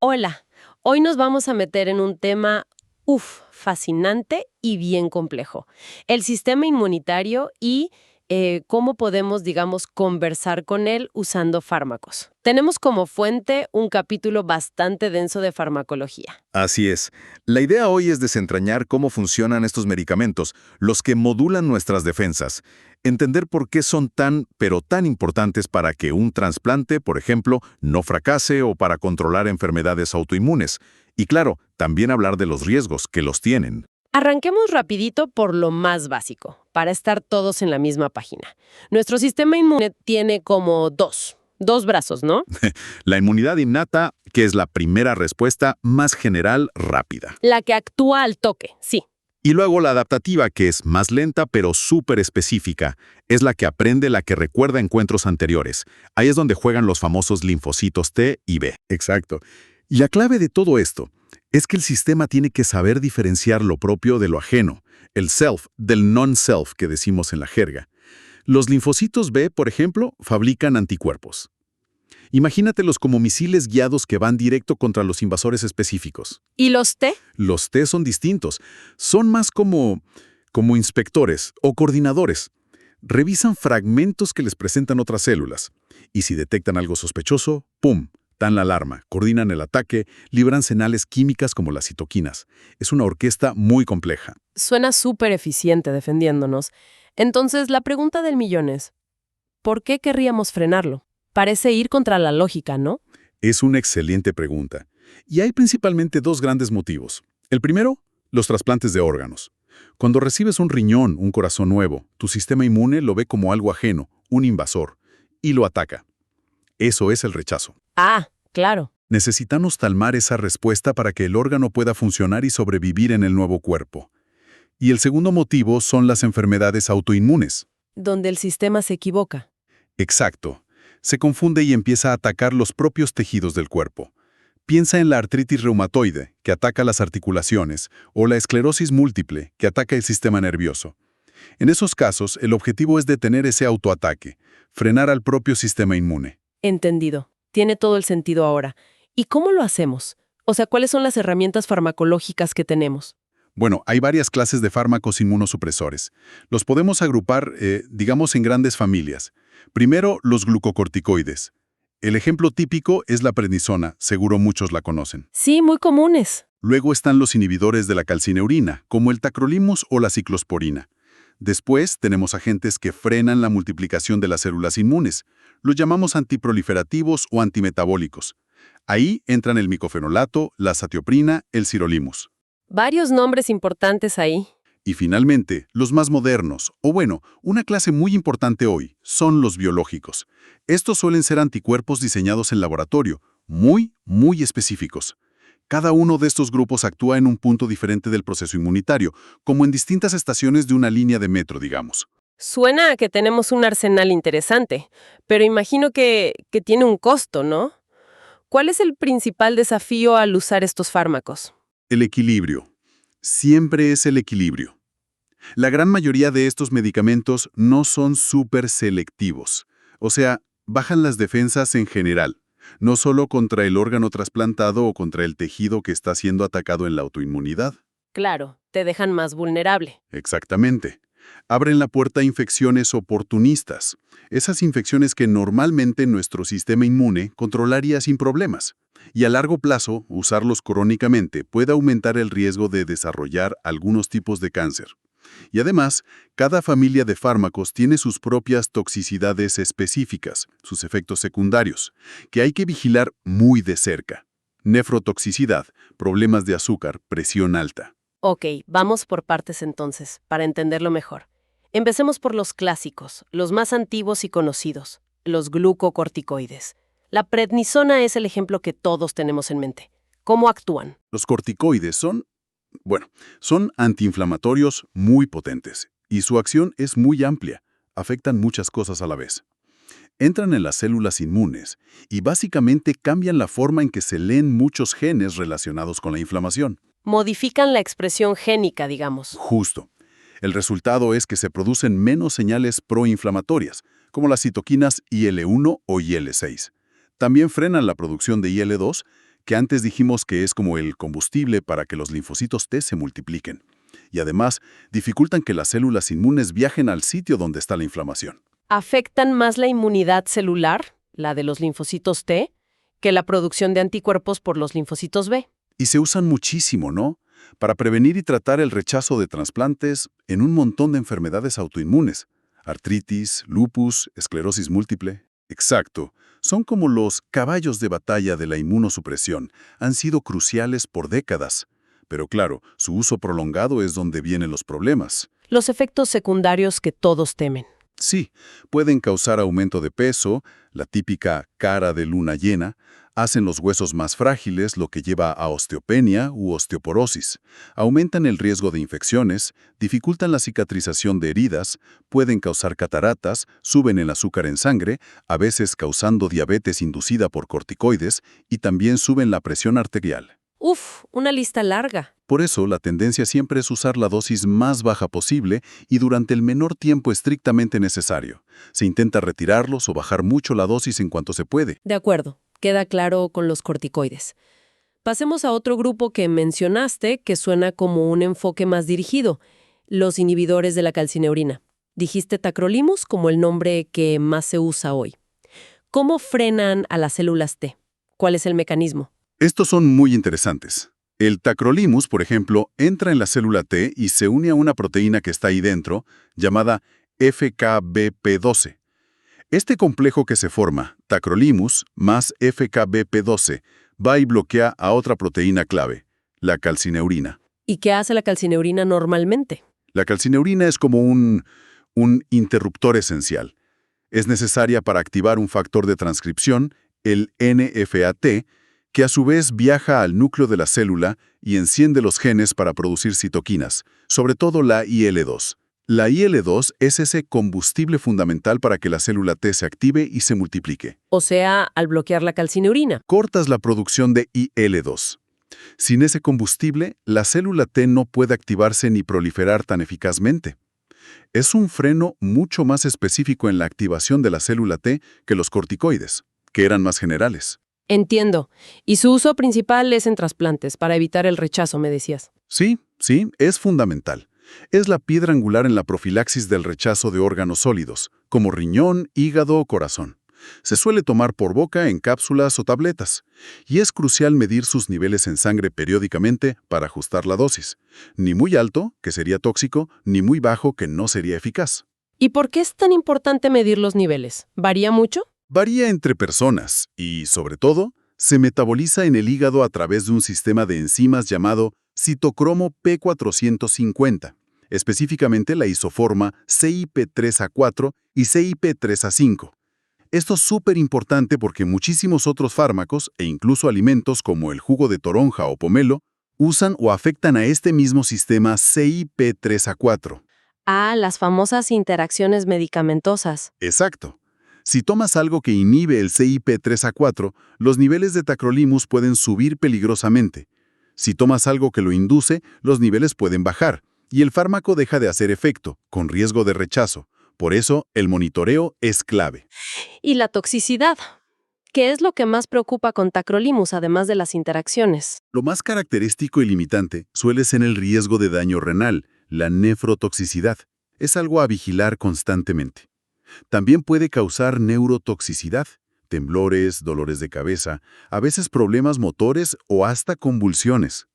Hola, hoy nos vamos a meter en un tema, fascinante y bien complejo. El sistema inmunitario y cómo podemos, digamos, conversar con él usando fármacos. Tenemos como fuente un capítulo bastante denso de farmacología. Así es. La idea hoy es desentrañar cómo funcionan estos medicamentos, los que modulan nuestras defensas. Entender por qué son tan, pero tan importantes para que un trasplante, por ejemplo, no fracase o para controlar enfermedades autoinmunes. Y claro, también hablar de los riesgos que los tienen. Arranquemos rapidito por lo más básico, para estar todos en la misma página. Nuestro sistema inmune tiene como dos brazos, ¿no? La inmunidad innata, que es la primera respuesta más general, rápida. La que actúa al toque, sí. Y luego la adaptativa, que es más lenta pero súper específica. Es la que aprende, la que recuerda encuentros anteriores. Ahí es donde juegan los famosos linfocitos T y B. Exacto. Y la clave de todo esto es que el sistema tiene que saber diferenciar lo propio de lo ajeno, el self del non-self que decimos en la jerga. Los linfocitos B, por ejemplo, fabrican anticuerpos. Imagínatelos como misiles guiados que van directo contra los invasores específicos. ¿Y los T? Los T son distintos. Son más como inspectores o coordinadores. Revisan fragmentos que les presentan otras células. Y si detectan algo sospechoso, ¡pum!, dan la alarma, coordinan el ataque, libran señales químicas como las citoquinas. Es una orquesta muy compleja. Suena súper eficiente defendiéndonos. Entonces, la pregunta del millón es, ¿por qué querríamos frenarlo? Parece ir contra la lógica, ¿no? Es una excelente pregunta. Y hay principalmente dos grandes motivos. El primero, los trasplantes de órganos. Cuando recibes un riñón, un corazón nuevo, tu sistema inmune lo ve como algo ajeno, un invasor, y lo ataca. Eso es el rechazo. Ah, claro. Necesitamos calmar esa respuesta para que el órgano pueda funcionar y sobrevivir en el nuevo cuerpo. Y el segundo motivo son las enfermedades autoinmunes. Donde el sistema se equivoca. Exacto. Se confunde y empieza a atacar los propios tejidos del cuerpo. Piensa en la artritis reumatoide, que ataca las articulaciones, o la esclerosis múltiple, que ataca el sistema nervioso. En esos casos, el objetivo es detener ese autoataque, frenar al propio sistema inmune. Entendido. Tiene todo el sentido ahora. ¿Y cómo lo hacemos? O sea, ¿cuáles son las herramientas farmacológicas que tenemos? Bueno, hay varias clases de fármacos inmunosupresores. Los podemos agrupar, digamos, en grandes familias. Primero, los glucocorticoides. El ejemplo típico es la prednisona, seguro muchos la conocen. Sí, muy comunes. Luego están los inhibidores de la calcineurina, como el tacrolimus o la ciclosporina. Después tenemos agentes que frenan la multiplicación de las células inmunes. Los llamamos antiproliferativos o antimetabólicos. Ahí entran el micofenolato, la satioprina, el sirolimus. Varios nombres importantes ahí. Y finalmente, los más modernos, o bueno, una clase muy importante hoy, son los biológicos. Estos suelen ser anticuerpos diseñados en laboratorio, muy específicos. Cada uno de estos grupos actúa en un punto diferente del proceso inmunitario, como en distintas estaciones de una línea de metro, digamos. Suena a que tenemos un arsenal interesante, pero imagino que tiene un costo, ¿no? ¿Cuál es el principal desafío al usar estos fármacos? El equilibrio. Siempre es el equilibrio. La gran mayoría de estos medicamentos no son súper selectivos. O sea, bajan las defensas en general, no solo contra el órgano trasplantado o contra el tejido que está siendo atacado en la autoinmunidad. Claro, te dejan más vulnerable. Exactamente. Abren la puerta a infecciones oportunistas, esas infecciones que normalmente nuestro sistema inmune controlaría sin problemas. Y a largo plazo, usarlos crónicamente puede aumentar el riesgo de desarrollar algunos tipos de cáncer. Y además, cada familia de fármacos tiene sus propias toxicidades específicas, sus efectos secundarios, que hay que vigilar muy de cerca. Nefrotoxicidad, problemas de azúcar, presión alta. Ok, vamos por partes entonces, para entenderlo mejor. Empecemos por los clásicos, los más antiguos y conocidos, los glucocorticoides. La prednisona es el ejemplo que todos tenemos en mente. ¿Cómo actúan? Los corticoides son antiinflamatorios muy potentes y su acción es muy amplia, afectan muchas cosas a la vez. Entran en las células inmunes y básicamente cambian la forma en que se leen muchos genes relacionados con la inflamación. Modifican la expresión génica, digamos. Justo. El resultado es que se producen menos señales proinflamatorias, como las citoquinas IL-1 o IL-6. También frenan la producción de IL-2, que antes dijimos que es como el combustible para que los linfocitos T se multipliquen. Y además, dificultan que las células inmunes viajen al sitio donde está la inflamación. ¿Afectan más la inmunidad celular, la de los linfocitos T, que la producción de anticuerpos por los linfocitos B? Y se usan muchísimo, ¿no? Para prevenir y tratar el rechazo de trasplantes en un montón de enfermedades autoinmunes. Artritis, lupus, esclerosis múltiple. Exacto. Son como los caballos de batalla de la inmunosupresión. Han sido cruciales por décadas. Pero claro, su uso prolongado es donde vienen los problemas. Los efectos secundarios que todos temen. Sí, pueden causar aumento de peso, la típica cara de luna llena, hacen los huesos más frágiles, lo que lleva a osteopenia u osteoporosis, aumentan el riesgo de infecciones, dificultan la cicatrización de heridas, pueden causar cataratas, suben el azúcar en sangre, a veces causando diabetes inducida por corticoides y también suben la presión arterial. Uf, una lista larga. Por eso, la tendencia siempre es usar la dosis más baja posible y durante el menor tiempo estrictamente necesario. Se intenta retirarlos o bajar mucho la dosis en cuanto se puede. De acuerdo, queda claro con los corticoides. Pasemos a otro grupo que mencionaste que suena como un enfoque más dirigido, los inhibidores de la calcineurina. Dijiste tacrolimus como el nombre que más se usa hoy. ¿Cómo frenan a las células T? ¿Cuál es el mecanismo? Estos son muy interesantes. El tacrolimus, por ejemplo, entra en la célula T y se une a una proteína que está ahí dentro, llamada FKBP12. Este complejo que se forma, tacrolimus más FKBP12, va y bloquea a otra proteína clave, la calcineurina. ¿Y qué hace la calcineurina normalmente? La calcineurina es como un interruptor esencial. Es necesaria para activar un factor de transcripción, el NFAT, que a su vez viaja al núcleo de la célula y enciende los genes para producir citoquinas, sobre todo la IL-2. La IL-2 es ese combustible fundamental para que la célula T se active y se multiplique. O sea, al bloquear la calcineurina. Cortas la producción de IL-2. Sin ese combustible, la célula T no puede activarse ni proliferar tan eficazmente. Es un freno mucho más específico en la activación de la célula T que los corticoides, que eran más generales. Entiendo. Y su uso principal es en trasplantes, para evitar el rechazo, me decías. Sí, es fundamental. Es la piedra angular en la profilaxis del rechazo de órganos sólidos, como riñón, hígado o corazón. Se suele tomar por boca en cápsulas o tabletas, y es crucial medir sus niveles en sangre periódicamente para ajustar la dosis. Ni muy alto, que sería tóxico, ni muy bajo, que no sería eficaz. ¿Y por qué es tan importante medir los niveles? ¿Varía mucho? Varía entre personas y, sobre todo, se metaboliza en el hígado a través de un sistema de enzimas llamado citocromo P450, específicamente la isoforma CYP3A4 y CYP3A5. Esto es súper importante porque muchísimos otros fármacos e incluso alimentos como el jugo de toronja o pomelo usan o afectan a este mismo sistema CYP3A4. Ah, las famosas interacciones medicamentosas. Exacto. Si tomas algo que inhibe el CYP3A4, los niveles de tacrolimus pueden subir peligrosamente. Si tomas algo que lo induce, los niveles pueden bajar, y el fármaco deja de hacer efecto, con riesgo de rechazo. Por eso, el monitoreo es clave. Y la toxicidad. ¿Qué es lo que más preocupa con tacrolimus, además de las interacciones? Lo más característico y limitante suele ser el riesgo de daño renal, la nefrotoxicidad. Es algo a vigilar constantemente. También puede causar neurotoxicidad, temblores, dolores de cabeza, a veces problemas motores o hasta convulsiones,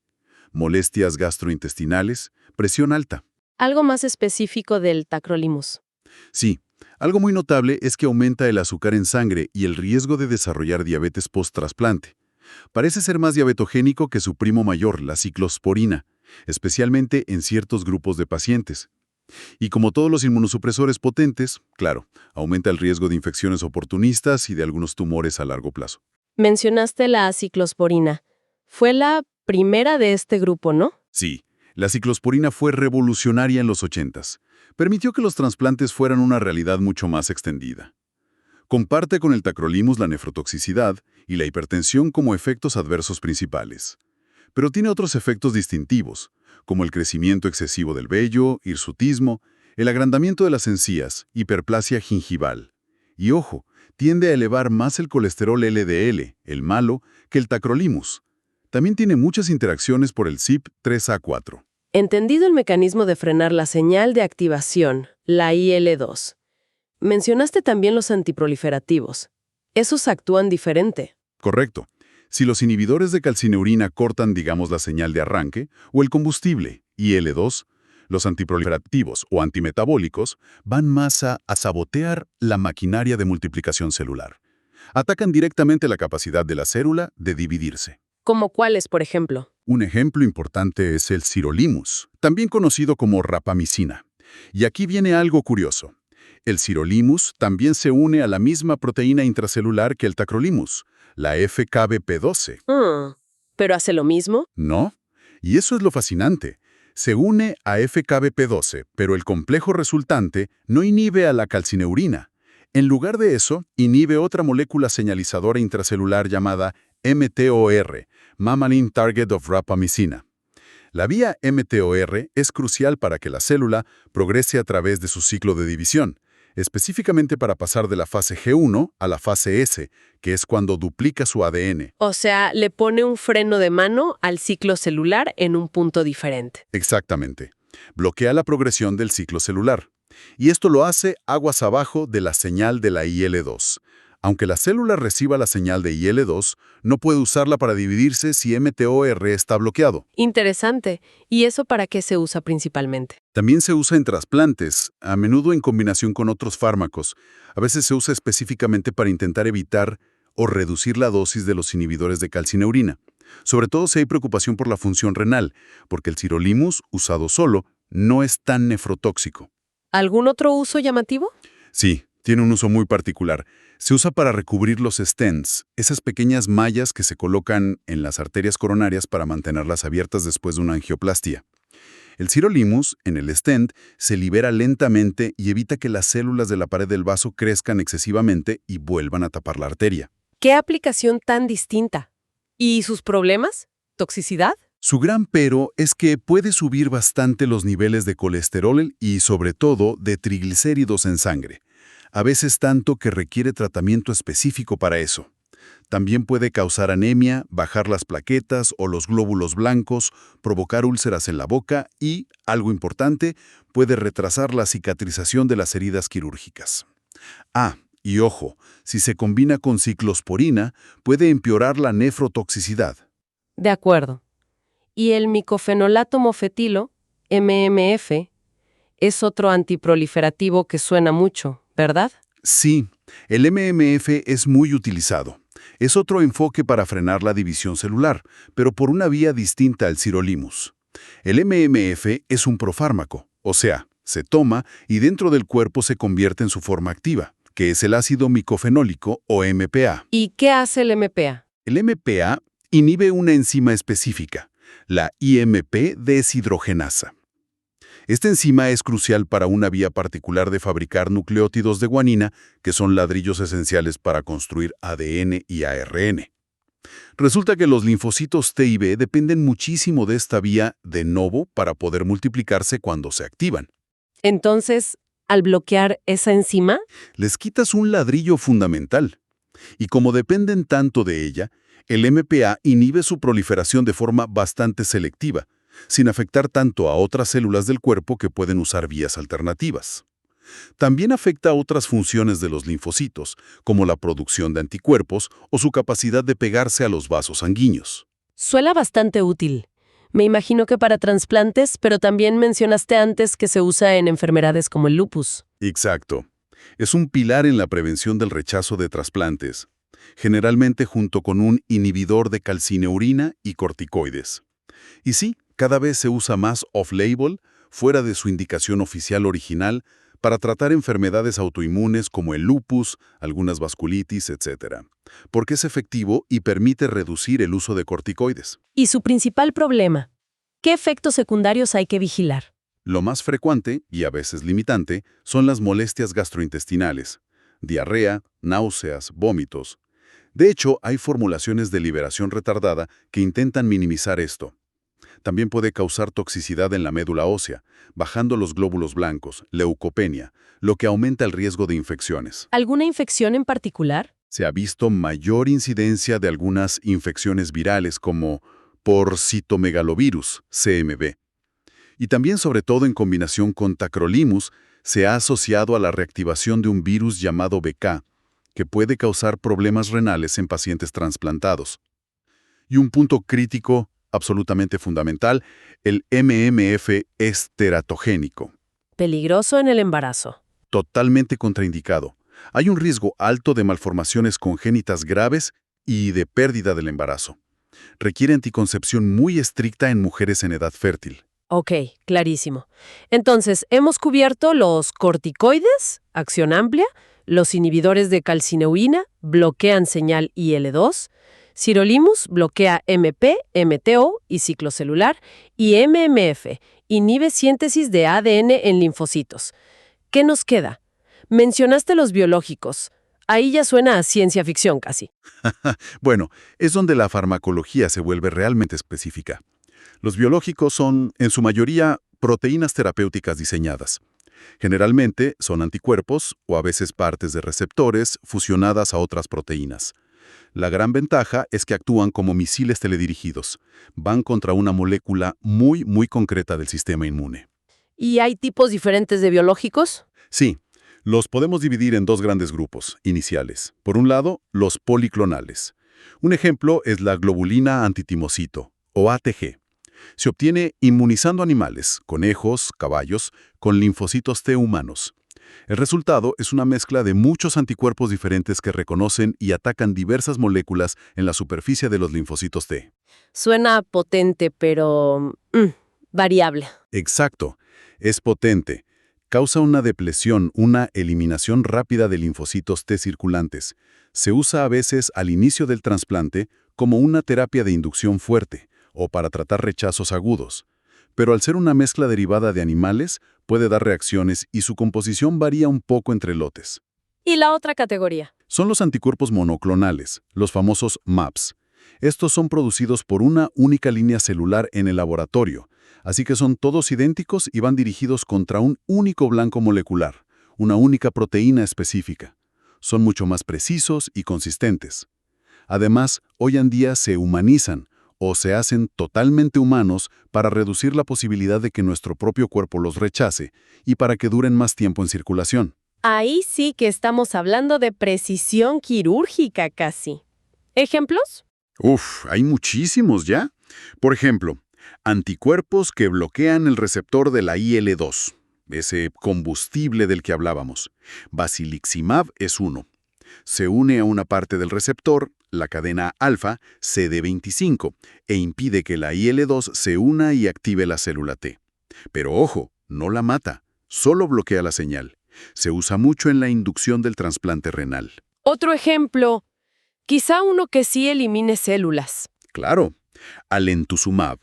molestias gastrointestinales, presión alta. Algo más específico del tacrolimus. Sí, algo muy notable es que aumenta el azúcar en sangre y el riesgo de desarrollar diabetes post-trasplante. Parece ser más diabetogénico que su primo mayor, la ciclosporina, especialmente en ciertos grupos de pacientes. Y como todos los inmunosupresores potentes, claro, aumenta el riesgo de infecciones oportunistas y de algunos tumores a largo plazo. Mencionaste la ciclosporina. Fue la primera de este grupo, ¿no? Sí, la ciclosporina fue revolucionaria en los 80s. Permitió que los trasplantes fueran una realidad mucho más extendida. Comparte con el tacrolimus la nefrotoxicidad y la hipertensión como efectos adversos principales. Pero tiene otros efectos distintivos, como el crecimiento excesivo del vello, hirsutismo, el agrandamiento de las encías, hiperplasia gingival. Y ojo, tiende a elevar más el colesterol LDL, el malo, que el tacrolimus. También tiene muchas interacciones por el CYP3A4. Entendido el mecanismo de frenar la señal de activación, la IL-2. Mencionaste también los antiproliferativos. Esos actúan diferente. Correcto. Si los inhibidores de calcineurina cortan, digamos, la señal de arranque, o el combustible, IL-2, los antiproliferativos o antimetabólicos van más a sabotear la maquinaria de multiplicación celular. Atacan directamente la capacidad de la célula de dividirse. ¿Como cuáles, por ejemplo? Un ejemplo importante es el sirolimus, también conocido como rapamicina. Y aquí viene algo curioso. El sirolimus también se une a la misma proteína intracelular que el tacrolimus, la FKBP12. ¿Pero hace lo mismo? ¿No? Y eso es lo fascinante. Se une a FKBP12, pero el complejo resultante no inhibe a la calcineurina. En lugar de eso, inhibe otra molécula señalizadora intracelular llamada mTOR, Mammalian Target of Rapamycina. La vía mTOR es crucial para que la célula progrese a través de su ciclo de división, específicamente para pasar de la fase G1 a la fase S, que es cuando duplica su ADN. O sea, le pone un freno de mano al ciclo celular en un punto diferente. Exactamente. Bloquea la progresión del ciclo celular. Y esto lo hace aguas abajo de la señal de la IL-2. Aunque la célula reciba la señal de IL-2, no puede usarla para dividirse si mTOR está bloqueado. Interesante. ¿Y eso para qué se usa principalmente? También se usa en trasplantes, a menudo en combinación con otros fármacos. A veces se usa específicamente para intentar evitar o reducir la dosis de los inhibidores de calcineurina. Sobre todo si hay preocupación por la función renal, porque el sirolimus, usado solo, no es tan nefrotóxico. ¿Algún otro uso llamativo? Sí, tiene un uso muy particular. Se usa para recubrir los stents, esas pequeñas mallas que se colocan en las arterias coronarias para mantenerlas abiertas después de una angioplastia. El sirolimus, en el stent, se libera lentamente y evita que las células de la pared del vaso crezcan excesivamente y vuelvan a tapar la arteria. ¿Qué aplicación tan distinta? ¿Y sus problemas? ¿Toxicidad? Su gran pero es que puede subir bastante los niveles de colesterol y, sobre todo, de triglicéridos en sangre. A veces tanto que requiere tratamiento específico para eso. También puede causar anemia, bajar las plaquetas o los glóbulos blancos, provocar úlceras en la boca y, algo importante, puede retrasar la cicatrización de las heridas quirúrgicas. Y ojo, si se combina con ciclosporina, puede empeorar la nefrotoxicidad. De acuerdo. Y el micofenolato mofetilo, MMF, es otro antiproliferativo que suena mucho, ¿verdad? Sí, el MMF es muy utilizado. Es otro enfoque para frenar la división celular, pero por una vía distinta al sirolimus. El MMF es un profármaco, o sea, se toma y dentro del cuerpo se convierte en su forma activa, que es el ácido micofenólico o MPA. ¿Y qué hace el MPA? El MPA inhibe una enzima específica, la IMP deshidrogenasa. Esta enzima es crucial para una vía particular de fabricar nucleótidos de guanina, que son ladrillos esenciales para construir ADN y ARN. Resulta que los linfocitos T y B dependen muchísimo de esta vía de novo para poder multiplicarse cuando se activan. Entonces, al bloquear esa enzima, Les quitas un ladrillo fundamental. Y como dependen tanto de ella, el MPA inhibe su proliferación de forma bastante selectiva, sin afectar tanto a otras células del cuerpo que pueden usar vías alternativas. También afecta a otras funciones de los linfocitos, como la producción de anticuerpos o su capacidad de pegarse a los vasos sanguíneos. suena bastante útil. Me imagino que para trasplantes, pero también mencionaste antes que se usa en enfermedades como el lupus. Exacto. Es un pilar en la prevención del rechazo de trasplantes, generalmente junto con un inhibidor de calcineurina y corticoides. Y sí, cada vez se usa más off-label, fuera de su indicación oficial original, para tratar enfermedades autoinmunes como el lupus, algunas vasculitis, etc. Porque es efectivo y permite reducir el uso de corticoides. Y su principal problema, ¿qué efectos secundarios hay que vigilar? Lo más frecuente, y a veces limitante, son las molestias gastrointestinales, diarrea, náuseas, vómitos. De hecho, hay formulaciones de liberación retardada que intentan minimizar esto. También puede causar toxicidad en la médula ósea, bajando los glóbulos blancos, leucopenia, lo que aumenta el riesgo de infecciones. ¿Alguna infección en particular? Se ha visto mayor incidencia de algunas infecciones virales como por citomegalovirus, CMV. Y también, sobre todo en combinación con tacrolimus, se ha asociado a la reactivación de un virus llamado BK, que puede causar problemas renales en pacientes trasplantados. Y un punto crítico, absolutamente fundamental, el MMF es teratogénico, Peligroso en el embarazo. totalmente contraindicado. Hay un riesgo alto de malformaciones congénitas graves y de pérdida del embarazo. Requiere anticoncepción muy estricta en mujeres en edad fértil. Ok, clarísimo. Entonces, hemos cubierto los corticoides, acción amplia, los inhibidores de calcineuina, bloquean señal IL-2, sirolimus bloquea MP, MTO y ciclo celular, y MMF inhibe síntesis de ADN en linfocitos. ¿Qué nos queda? Mencionaste los biológicos. Ahí ya suena a ciencia ficción casi. Bueno, es donde la farmacología se vuelve realmente específica. Los biológicos son, en su mayoría, proteínas terapéuticas diseñadas. Generalmente son anticuerpos o a veces partes de receptores fusionadas a otras proteínas. La gran ventaja es que actúan como misiles teledirigidos. Van contra una molécula muy concreta del sistema inmune. ¿Y hay tipos diferentes de biológicos? Sí, los podemos dividir en dos grandes grupos iniciales. Por un lado, los policlonales. Un ejemplo es la globulina antitimocito, o ATG. Se obtiene inmunizando animales, conejos, caballos, con linfocitos T humanos. El resultado es una mezcla de muchos anticuerpos diferentes que reconocen y atacan diversas moléculas en la superficie de los linfocitos T. Suena potente, pero variable. Exacto. Es potente. Causa una depresión, una eliminación rápida de linfocitos T circulantes. Se usa a veces al inicio del trasplante como una terapia de inducción fuerte o para tratar rechazos agudos. Pero al ser una mezcla derivada de animales, puede dar reacciones y su composición varía un poco entre lotes. ¿Y la otra categoría? Son los anticuerpos monoclonales, los famosos MAPS. Estos son producidos por una única línea celular en el laboratorio, así que son todos idénticos y van dirigidos contra un único blanco molecular, una única proteína específica. Son mucho más precisos y consistentes. Además, hoy en día se humanizan o se hacen totalmente humanos para reducir la posibilidad de que nuestro propio cuerpo los rechace y para que duren más tiempo en circulación. Ahí sí que estamos hablando de precisión quirúrgica casi. ¿Ejemplos? Hay muchísimos ya. Por ejemplo, anticuerpos que bloquean el receptor de la IL-2, ese combustible del que hablábamos. Basiliximab es uno. Se une a una parte del receptor, la cadena alfa, CD25, e impide que la IL-2 se una y active la célula T. Pero ojo, no la mata, solo bloquea la señal. Se usa mucho en la inducción del trasplante renal. Otro ejemplo, quizá uno que sí elimine células. Claro, alemtuzumab.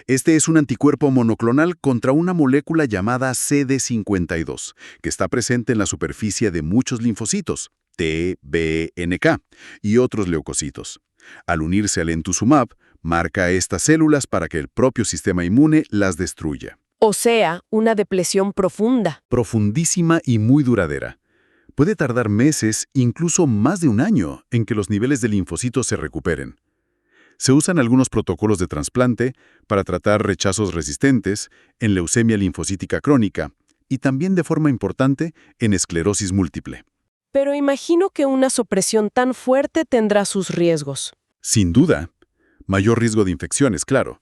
Este es un anticuerpo monoclonal contra una molécula llamada CD52, que está presente en la superficie de muchos linfocitos, T, B, NK, y otros leucocitos. Al unirse al alemtuzumab, marca a estas células para que el propio sistema inmune las destruya. O sea, una depresión profunda. Profundísima y muy duradera. Puede tardar meses, incluso más de un año, en que los niveles de linfocitos se recuperen. Se usan algunos protocolos de trasplante para tratar rechazos resistentes, en leucemia linfocítica crónica y también de forma importante en esclerosis múltiple. Pero imagino que una supresión tan fuerte tendrá sus riesgos. Sin duda, mayor riesgo de infecciones, claro.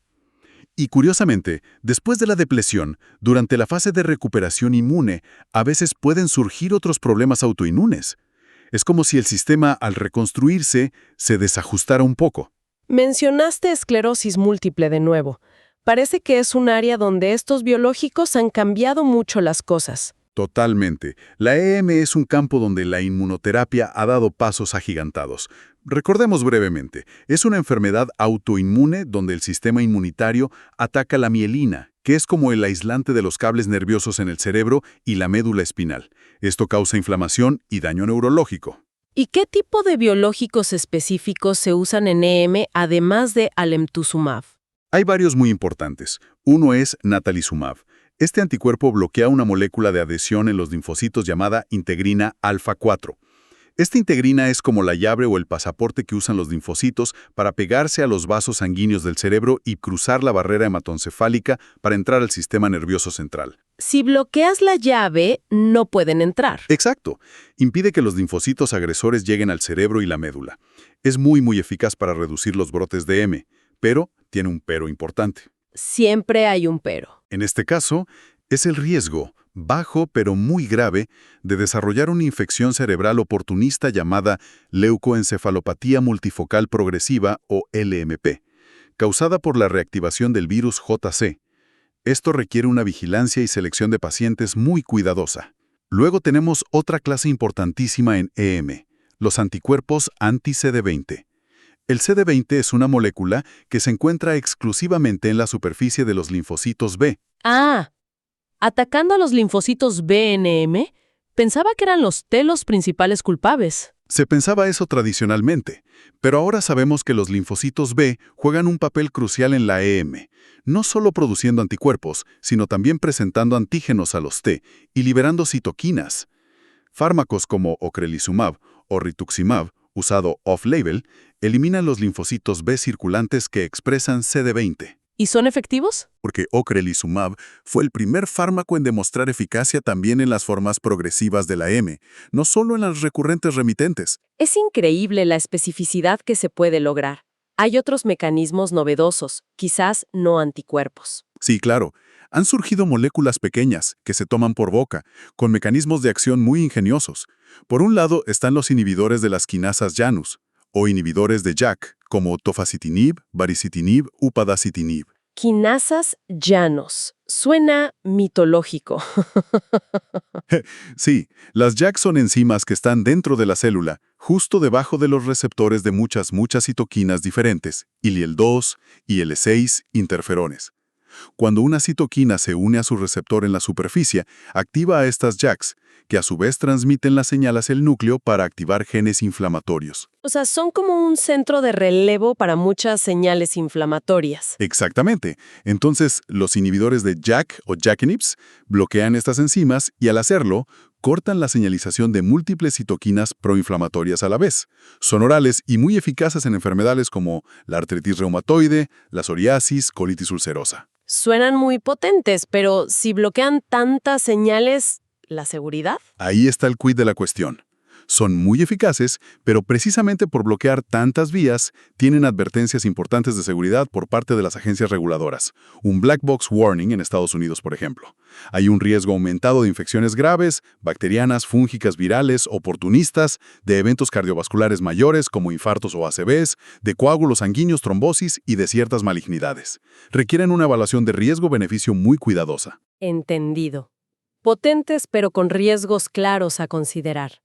Y curiosamente, después de la depresión, durante la fase de recuperación inmune, a veces pueden surgir otros problemas autoinmunes. Es como si el sistema, al reconstruirse, se desajustara un poco. Mencionaste esclerosis múltiple de nuevo. Parece que es un área donde estos biológicos han cambiado mucho las cosas. Totalmente. La EM es un campo donde la inmunoterapia ha dado pasos agigantados. Recordemos brevemente, es una enfermedad autoinmune donde el sistema inmunitario ataca la mielina, que es como el aislante de los cables nerviosos en el cerebro y la médula espinal. Esto causa inflamación y daño neurológico. ¿Y qué tipo de biológicos específicos se usan en EM además de alemtuzumab? Hay varios muy importantes. Uno es natalizumab. Este anticuerpo bloquea una molécula de adhesión en los linfocitos llamada integrina alfa 4. Esta integrina es como la llave o el pasaporte que usan los linfocitos para pegarse a los vasos sanguíneos del cerebro y cruzar la barrera hematoencefálica para entrar al sistema nervioso central. Si bloqueas la llave, no pueden entrar. Exacto. Impide que los linfocitos agresores lleguen al cerebro y la médula. Es muy eficaz para reducir los brotes de M, pero tiene un pero importante. Siempre hay un pero. En este caso, es el riesgo, bajo pero muy grave, de desarrollar una infección cerebral oportunista llamada leucoencefalopatía multifocal progresiva o LMP, causada por la reactivación del virus JC. Esto requiere una vigilancia y selección de pacientes muy cuidadosa. Luego tenemos otra clase importantísima en EM, los anticuerpos anti-CD20. El CD20 es una molécula que se encuentra exclusivamente en la superficie de los linfocitos B. Ah, atacando a los linfocitos BNM, pensaba que eran los T los principales culpables. Se pensaba eso tradicionalmente, pero ahora sabemos que los linfocitos B juegan un papel crucial en la EM, no solo produciendo anticuerpos, sino también presentando antígenos a los T y liberando citoquinas. Fármacos como ocrelizumab o rituximab, usado off-label, eliminan los linfocitos B circulantes que expresan CD20. ¿Y son efectivos? Porque ocrelizumab fue el primer fármaco en demostrar eficacia también en las formas progresivas de la M, no solo en las recurrentes remitentes. Es increíble la especificidad que se puede lograr. Hay otros mecanismos novedosos, quizás no anticuerpos. Sí, claro. Han surgido moléculas pequeñas que se toman por boca, con mecanismos de acción muy ingeniosos. Por un lado están los inhibidores de las quinasas Janus, o inhibidores de JAK, como tofacitinib, baricitinib, upadacitinib. Quinasas Janus. Suena mitológico. Sí, las JAK son enzimas que están dentro de la célula, justo debajo de los receptores de muchas citoquinas diferentes, IL-2, IL-6, interferones. Cuando una citoquina se une a su receptor en la superficie, activa a estas JAKs, que a su vez transmiten la señal hacia el núcleo para activar genes inflamatorios. O sea, son como un centro de relevo para muchas señales inflamatorias. Exactamente. Entonces, los inhibidores de JAK o JAK inhibs bloquean estas enzimas y al hacerlo, cortan la señalización de múltiples citoquinas proinflamatorias a la vez. Son orales y muy eficaces en enfermedades como la artritis reumatoide, la psoriasis, colitis ulcerosa. Suenan muy potentes, pero si bloquean tantas señales, ¿la seguridad? Ahí está el quid de la cuestión. Son muy eficaces, pero precisamente por bloquear tantas vías, tienen advertencias importantes de seguridad por parte de las agencias reguladoras. Un black box warning en Estados Unidos, por ejemplo. Hay un riesgo aumentado de infecciones graves, bacterianas, fúngicas, virales, oportunistas, de eventos cardiovasculares mayores como infartos o ACVs, de coágulos sanguíneos, trombosis y de ciertas malignidades. Requieren una evaluación de riesgo-beneficio muy cuidadosa. Entendido. Potentes, pero con riesgos claros a considerar.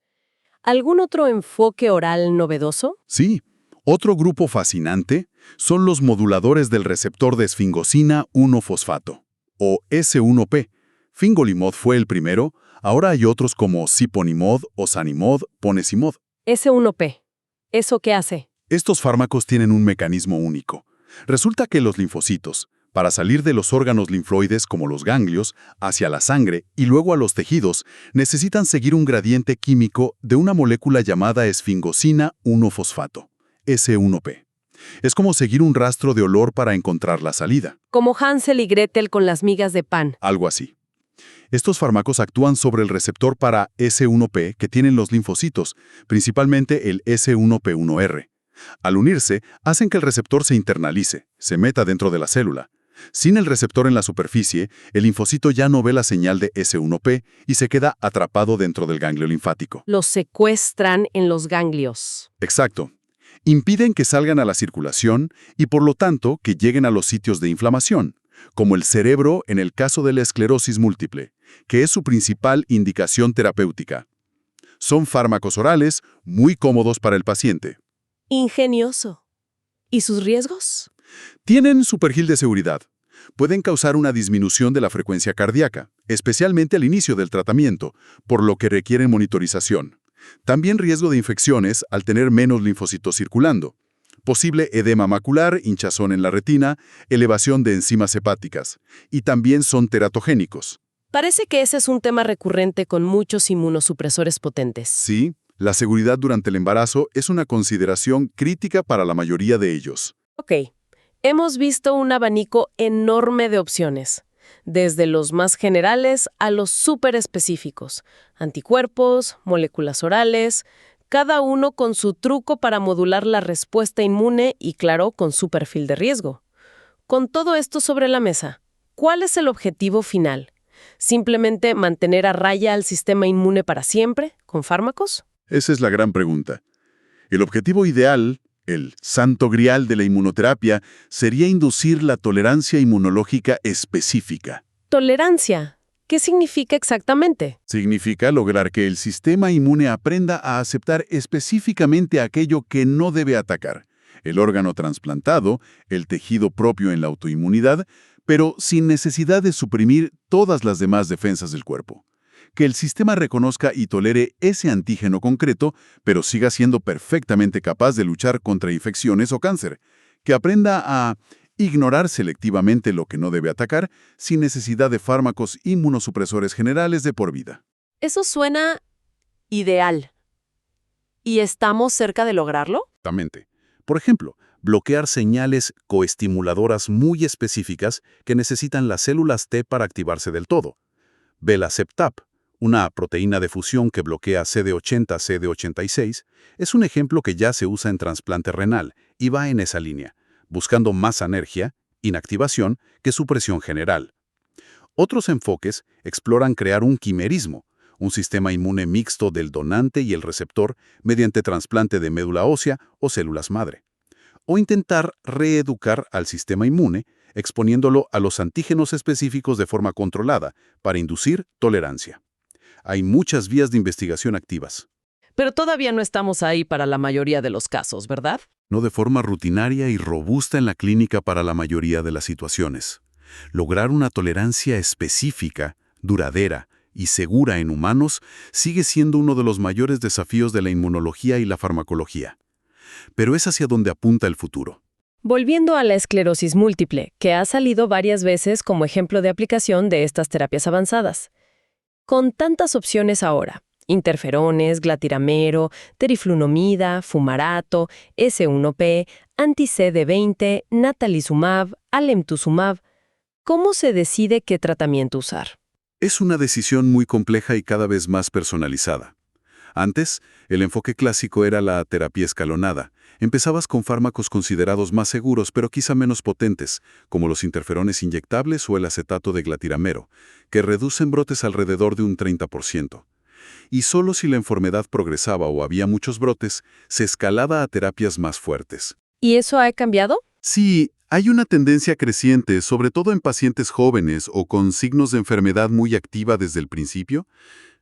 ¿Algún otro enfoque oral novedoso? Sí. Otro grupo fascinante son los moduladores del receptor de esfingosina 1-fosfato, o S1P. Fingolimod fue el primero, ahora hay otros como siponimod, osanimod, ponesimod. S1P. ¿Eso qué hace? Estos fármacos tienen un mecanismo único. Resulta que los linfocitos, para salir de los órganos linfoides como los ganglios, hacia la sangre y luego a los tejidos, necesitan seguir un gradiente químico de una molécula llamada esfingosina 1-fosfato, S1P. Es como seguir un rastro de olor para encontrar la salida. Como Hansel y Gretel con las migas de pan. Algo así. Estos fármacos actúan sobre el receptor para S1P que tienen los linfocitos, principalmente el S1P1R. Al unirse, hacen que el receptor se internalice, se meta dentro de la célula. Sin el receptor en la superficie, el linfocito ya no ve la señal de S1P y se queda atrapado dentro del ganglio linfático. Los secuestran en los ganglios. Exacto. Impiden que salgan a la circulación y por lo tanto que lleguen a los sitios de inflamación, como el cerebro en el caso de la esclerosis múltiple, que es su principal indicación terapéutica. Son fármacos orales muy cómodos para el paciente. Ingenioso. ¿Y sus riesgos? Tienen su perfil de seguridad. Pueden causar una disminución de la frecuencia cardíaca, especialmente al inicio del tratamiento, por lo que requieren monitorización. También riesgo de infecciones al tener menos linfocitos circulando. posible edema macular, hinchazón en la retina, elevación de enzimas hepáticas, y también son teratogénicos. Parece que ese es un tema recurrente con muchos inmunosupresores potentes. Sí, la seguridad durante el embarazo es una consideración crítica para la mayoría de ellos. Ok, hemos visto un abanico enorme de opciones, desde los más generales a los súper específicos, anticuerpos, moléculas orales, cada uno con su truco para modular la respuesta inmune y, claro, con su perfil de riesgo. Con todo esto sobre la mesa, ¿cuál es el objetivo final? ¿Simplemente mantener a raya al sistema inmune para siempre, con fármacos? Esa es la gran pregunta. El objetivo ideal, el santo grial de la inmunoterapia, sería inducir la tolerancia inmunológica específica. Tolerancia. ¿Qué significa exactamente? Significa lograr que el sistema inmune aprenda a aceptar específicamente aquello que no debe atacar, el órgano trasplantado, el tejido propio en la autoinmunidad, pero sin necesidad de suprimir todas las demás defensas del cuerpo. Que el sistema reconozca y tolere ese antígeno concreto, pero siga siendo perfectamente capaz de luchar contra infecciones o cáncer. Que aprenda a ignorar selectivamente lo que no debe atacar sin necesidad de fármacos inmunosupresores generales de por vida. Eso suena ideal. ¿Y estamos cerca de lograrlo? Exactamente. Por ejemplo, bloquear señales coestimuladoras muy específicas que necesitan las células T para activarse del todo. Belaceptab, una proteína de fusión que bloquea CD80-CD86, es un ejemplo que ya se usa en trasplante renal y va en esa línea, buscando más anergia, inactivación, que supresión general. Otros enfoques exploran crear un quimerismo, un sistema inmune mixto del donante y el receptor mediante trasplante de médula ósea o células madre. O intentar reeducar al sistema inmune exponiéndolo a los antígenos específicos de forma controlada para inducir tolerancia. Hay muchas vías de investigación activas. Pero todavía no estamos ahí para la mayoría de los casos, ¿verdad? No de forma rutinaria y robusta en la clínica para la mayoría de las situaciones. Lograr una tolerancia específica, duradera y segura en humanos sigue siendo uno de los mayores desafíos de la inmunología y la farmacología. Pero es hacia donde apunta el futuro. Volviendo a la esclerosis múltiple, que ha salido varias veces como ejemplo de aplicación de estas terapias avanzadas. Con tantas opciones ahora, interferones, glatiramero, teriflunomida, fumarato, S1P, anti-CD20, natalizumab, alemtuzumab, ¿cómo se decide qué tratamiento usar? Es una decisión muy compleja y cada vez más personalizada. Antes, el enfoque clásico era la terapia escalonada. Empezabas con fármacos considerados más seguros pero quizá menos potentes, como los interferones inyectables o el acetato de glatiramero, que reducen brotes alrededor de un 30%. Y solo si la enfermedad progresaba o había muchos brotes, se escalaba a terapias más fuertes. ¿Y eso ha cambiado? Sí, hay una tendencia creciente, sobre todo en pacientes jóvenes o con signos de enfermedad muy activa desde el principio,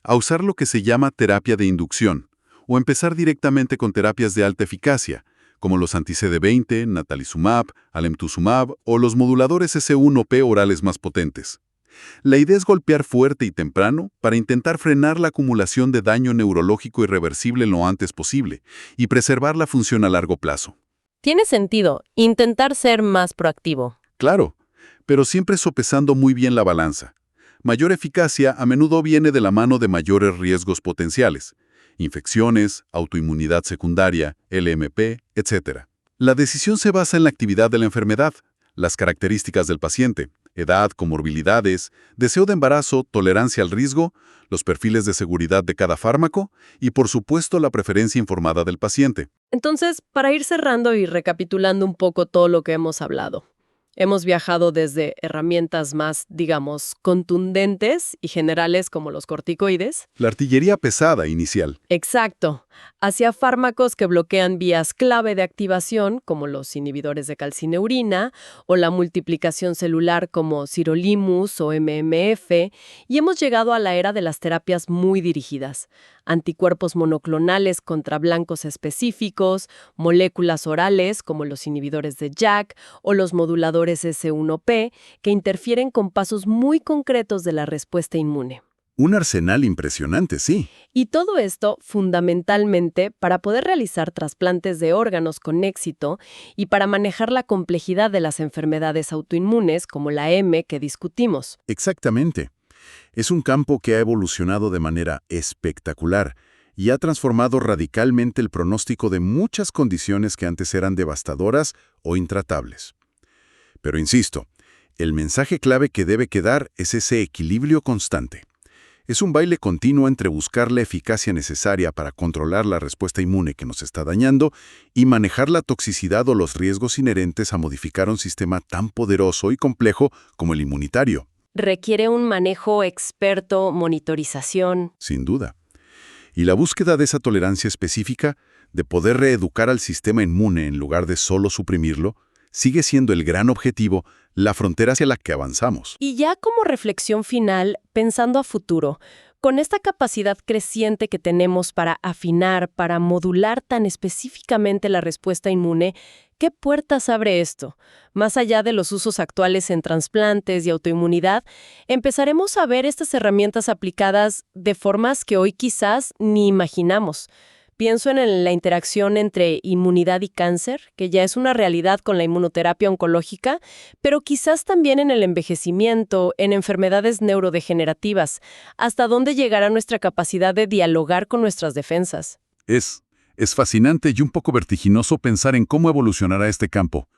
a usar lo que se llama terapia de inducción, o empezar directamente con terapias de alta eficacia, como los anti-CD20, natalizumab, alemtuzumab o los moduladores S1P orales más potentes. La idea es golpear fuerte y temprano para intentar frenar la acumulación de daño neurológico irreversible lo antes posible y preservar la función a largo plazo. Tiene sentido intentar ser más proactivo. Claro, pero siempre sopesando muy bien la balanza. Mayor eficacia a menudo viene de la mano de mayores riesgos potenciales. Infecciones, autoinmunidad secundaria, LMP, etc. La decisión se basa en la actividad de la enfermedad, las características del paciente, edad, comorbilidades, deseo de embarazo, tolerancia al riesgo, los perfiles de seguridad de cada fármaco y, por supuesto, la preferencia informada del paciente. Entonces, para ir cerrando y recapitulando un poco todo lo que hemos hablado. Hemos viajado desde herramientas más, digamos, contundentes y generales como los corticoides. La artillería pesada inicial. Exacto. Hacia fármacos que bloquean vías clave de activación, como los inhibidores de calcineurina, o la multiplicación celular como sirolimus o MMF, y hemos llegado a la era de las terapias muy dirigidas. Anticuerpos monoclonales contra blancos específicos, moléculas orales como los inhibidores de JAK o los moduladores S1P, que interfieren con pasos muy concretos de la respuesta inmune. Un arsenal impresionante, sí. Y todo esto fundamentalmente para poder realizar trasplantes de órganos con éxito y para manejar la complejidad de las enfermedades autoinmunes como la M que discutimos. Exactamente. Es un campo que ha evolucionado de manera espectacular y ha transformado radicalmente el pronóstico de muchas condiciones que antes eran devastadoras o intratables. Pero insisto, el mensaje clave que debe quedar es ese equilibrio constante. Es un baile continuo entre buscar la eficacia necesaria para controlar la respuesta inmune que nos está dañando y manejar la toxicidad o los riesgos inherentes a modificar un sistema tan poderoso y complejo como el inmunitario. Requiere un manejo experto, monitorización. Sin duda. Y la búsqueda de esa tolerancia específica, de poder reeducar al sistema inmune en lugar de solo suprimirlo, sigue siendo el gran objetivo, la frontera hacia la que avanzamos. Y ya como reflexión final, pensando a futuro, con esta capacidad creciente que tenemos para afinar, para modular tan específicamente la respuesta inmune, ¿qué puertas abre esto? Más allá de los usos actuales en trasplantes y autoinmunidad, empezaremos a ver estas herramientas aplicadas de formas que hoy quizás ni imaginamos. Pienso en la interacción entre inmunidad y cáncer, que ya es una realidad con la inmunoterapia oncológica, pero quizás también en el envejecimiento, en enfermedades neurodegenerativas. ¿Hasta dónde llegará nuestra capacidad de dialogar con nuestras defensas? Es fascinante y un poco vertiginoso pensar en cómo evolucionará este campo.